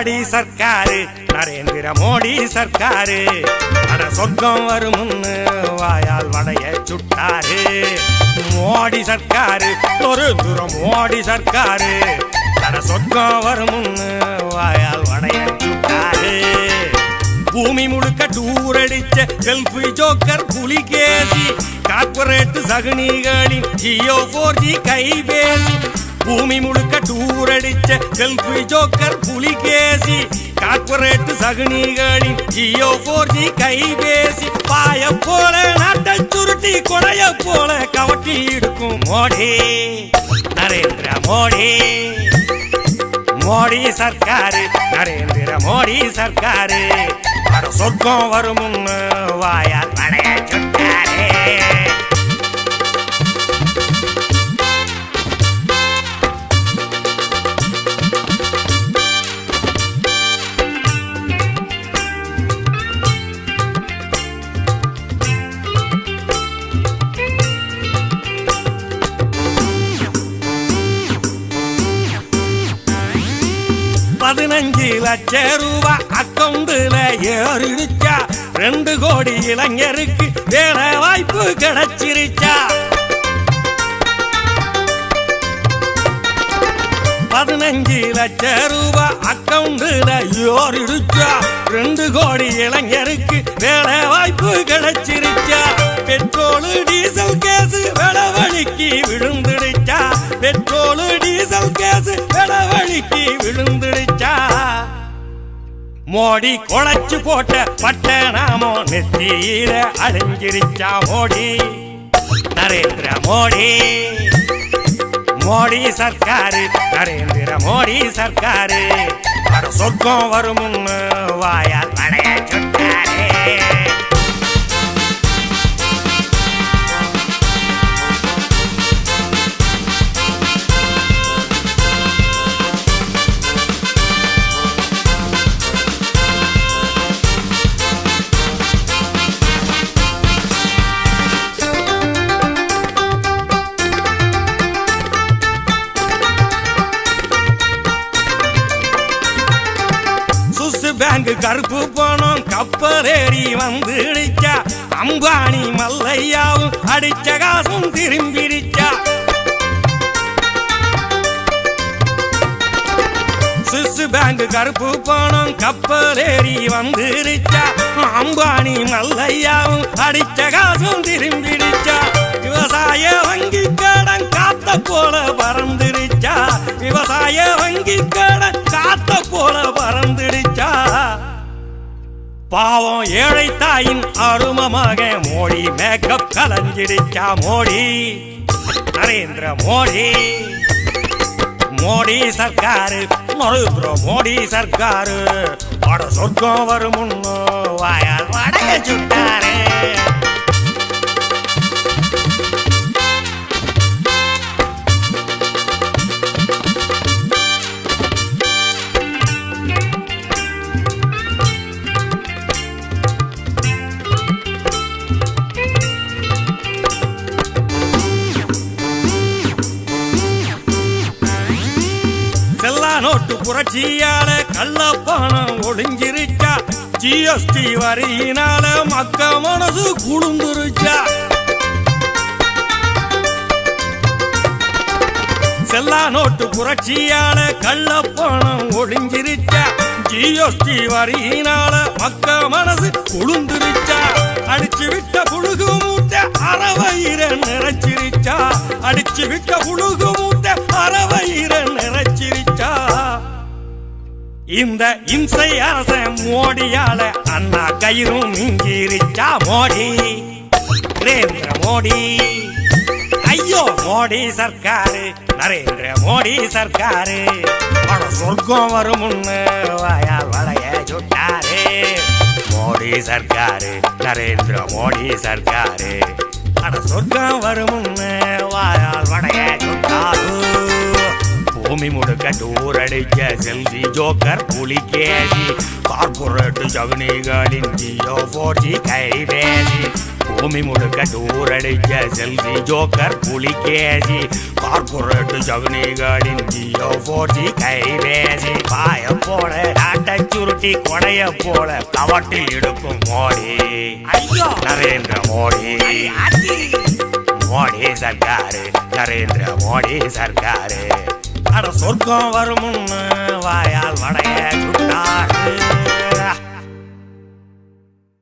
மோடி சர்க்காரு நரேந்திர மோடி சர்க்காரு அட சொர்க்கம் வருமுன்னு வாயால் வடைய சுட்டாரு மோடி சர்க்காரு ஒரு தூரம் மோடி சர்க்காரு அட சொர்க்கம் வருமுன்னு வாயால் வடைய சுட்டாரு பூமி முழுக்க டூர் அடிச்ச செல்ஃபி ஜோக்கர் புலிகேசி கார்பரேட் சகுனிகளின் ஜியோ 4G கைபேசி பூமி முழுக்க டூர் அடிச்ச செல்ஃபி ஜோக்கர் புலிகேசி கார்பரேட் சகுனிகளின் ஜியோ 4G கைபேசி பாய போல நாட்டை சுருட்டி கொடைய போல கவட்டி எடுக்கும் மோடி நரேந்திர மோடி மோடி சர்க்காரு நரேந்திர மோடி சர்க்காரு அட சொர்க்கம் வருமுன்னு வாயால் வடைய சுட்டாரே 15 லட்சம் ரூபாய் அக்கவுண்ட்ல ஏறிடுச்சா 2 கோடி இளைஞருக்கு வேலை வாய்ப்பு கிடைச்சிருச்சா 15 லட்சம் ரூபாய் அக்கவுண்ட்ல ஏறிடுச்சா 2 கோடி இளைஞருக்கு வேலை வாய்ப்பு கிடைச்சிருச்சா பெட்ரோல் டீசல் கேஸ் விளவழிக்கு விழுந்துடுச்சா பெட்ரோல் டீசல் கேஸ் விளவழிக்கு விழுந்துடுச்சா மோடி குழைச்சு போட்ட பட்ட நாமோ நெத்தியில அழிஞ்சிருச்சா மோடி நரேந்திர மோடி மோடி சர்க்காரு நரேந்திர மோடி சர்க்காரு அட சொர்க்கம் வருமுன்னு வாயால் வடைய சுட்டாரே பேங்க் கருப்பு பணம் கப்பலேறி வந்துடுச்சா அம்பானி மல்லையாவும் அடிச்ச காசும் திரும்பிடுச்சா சுவிஸ் பேங்க் கருப்பு பணம் கப்பலேறி வந்துடுச்சா அம்பானி மல்லையாவும் அடிச்ச காசும் திரும்பிடுச்சா விவசாய வங்கி கடன் காத்த போல பறந்துடுச்சா விவசாய வங்கி கடன் காத்த போல பறந்துடுச்சா பாவம் ஏழை தாயின் அருமமாக மோடி மேக்கப் கலஞ்சிடுச்சா மோடி நரேந்திர மோடி மோடி சர்க்காரு நரேந்திர மோடி சர்க்காரு அட சொர்க்கம் வருமுன்னு வாயால் வடைய சுட்டாரே நோட்டு புரட்சியால கள்ளப்பணம் ஒளிஞ்சிருச்சா ஜிஎஸ்டி வரியினால மக்க மனசு குளுந்துருச்சா செல்லா நோட்டு புரட்சியால கள்ளப்பணம் ஒளிஞ்சிருச்சா ஜிஎஸ்டி வரியினால மக்க மனசு குளுந்துருச்சா அடிச்சு விட்ட புழுகு மூட்டை அறவயிற நிறைச்சிருச்சா அடிச்சு விட்ட புழுகு மூட்டை அறவயிற நிறைச்சிருச்சா இந்த இம்சை அரச மோடியால அண்ணா கயிறும் மிஞ்சிருச்சா மோடி நரேந்திர மோடி ஐயோ மோடி சர்க்காரு நரேந்திர மோடி சர்க்காரு அட சொர்க்கம் வருமுன்னு வாயால் வடைய சுட்டாரே மோடி சர்க்காரு நரேந்திர மோடி சர்க்காரு அட சொர்க்கம் வருமுன்னு வாயால் வடைய சுட்டாரு பூமி முழுக்க டூர் அடிச்ச செல்ஃபி ஜோக்கர் புலிகேசி கார்பரேட் சகுனிகளின் ஜியோ 4G கைபேசி பூமி முழுக்க டூர் அடிச்ச செல்வி ஜோக்கர் புலிகேசி கார்பரேட் ஜகுனிகளின் ஜியோ 4G கைபேசி பாய போல நாட்டை சுருட்டி கொடைய போல கவட்டில் எடுக்கும் மோடி ஐயோ நரேந்திர மோடி மோடி சர்க்காரு நரேந்திர மோடி சர்க்காரு அட சொர்க்கம் வருமுன்னு வாயால் வடைய சுட்டாரு